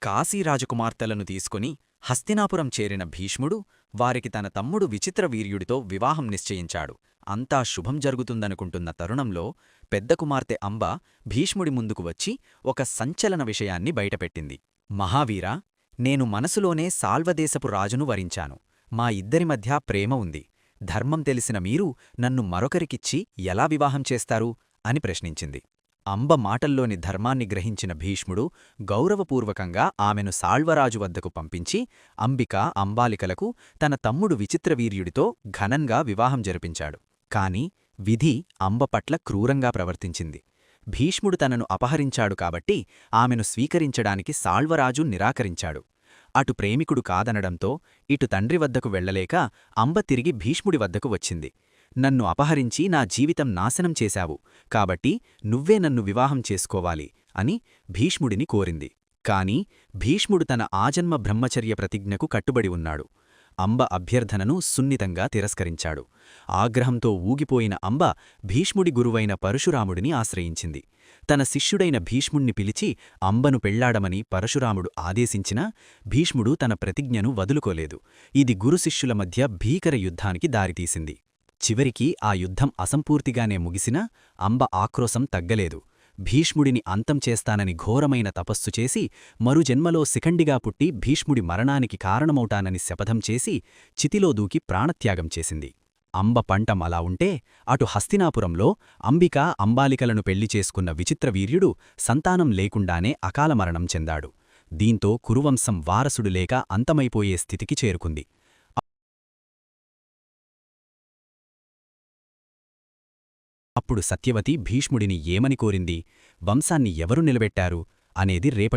కాశీరాజకుమార్తెలను తీసుకుని హస్తినాపురం చేరిన భీష్ముడు వారికి తన తమ్ముడు విచిత్రవీర్యుడితో వివాహం నిశ్చయించాడు. అంతా శుభం జరుగుతుందనుకుంటున్న తరుణంలో పెద్ద కుమార్తె అంబ భీష్ముడి ముందుకు వచ్చి ఒక సంచలన విషయాన్ని బయటపెట్టింది. మహావీరా, నేను మనసులోనే సాల్వదేశపు రాజును వరించాను. మా ఇద్దరి మధ్య ప్రేమ ఉంది. ధర్మం తెలిసిన మీరు నన్ను మరొకరికిచ్చి ఎలా వివాహం చేస్తారు అని ప్రశ్నించింది. అంబ మాటల్లోని ధర్మాన్ని గ్రహించిన భీష్ముడు గౌరవపూర్వకంగా ఆమెను సాళ్వరాజు వద్దకు పంపించి అంబిక అంబాలికలకు తన తమ్ముడు విచిత్రవీర్యుడితో ఘనంగా వివాహం జరిపించాడు. కాని విధి అంబ పట్ల క్రూరంగా ప్రవర్తించింది. భీష్ముడు తనను అపహరించాడు కాబట్టి ఆమెను స్వీకరించడానికి సాళ్వరాజు నిరాకరించాడు. అటు ప్రేమికుడు కాదనడంతో ఇటు తండ్రి వద్దకు వెళ్లలేక అంబ తిరిగి భీష్ముడి వద్దకు వచ్చింది. నన్ను అపహరించి నా జీవితం నాశనం చేశావు, కాబట్టి నువ్వే నన్ను వివాహం చేసుకోవాలి అని భీష్ముడిని కోరింది. కాని భీష్ముడు తన ఆజన్మ బ్రహ్మచర్య ప్రతిజ్ఞకు కట్టుబడి ఉన్నాడు. అంబ అభ్యర్థనను సున్నితంగా తిరస్కరించాడు. ఆగ్రహంతో ఊగిపోయిన అంబ భీష్ముడి గురువైన పరశురాముడిని ఆశ్రయించింది. తన శిష్యుడైన భీష్ముణ్ణి పిలిచి అంబను పెళ్లాడమని పరశురాముడు ఆదేశించినా భీష్ముడు తన ప్రతిజ్ఞను వదులుకోలేదు. ఇది గురుశిష్యుల మధ్య భీకర యుద్ధానికి దారితీసింది. చివరికి ఆ యుద్ధం అసంపూర్తిగానే ముగిసినా అంబ ఆక్రోశం తగ్గలేదు. భీష్ముడిని అంతం చేస్తానని ఘోరమైన తపస్సు చేసి మరుజన్మలో శిఖండిగా పుట్టి భీష్ముడి మరణానికి కారణమవుతానని శపథం చేసి చితిలో దూకి ప్రాణత్యాగం చేసింది. అంబ పంటం అలా ఉంటే అటు హస్తినాపురంలో అంబిక అంబాలికలను పెళ్లి చేసుకున్న విచిత్రవీర్యుడు సంతానం లేకుండానే అకాలమరణం చెందాడు. దీంతో కురువంశం వారసుడు లేక అంతమైపోయే స్థితికి చేరుకుంది. అప్పుడు సత్యవతి భీష్ముడిని ఏమని కోరింది, వంశాన్ని ఎవరు నిలబెట్టారు అనేది రేపటి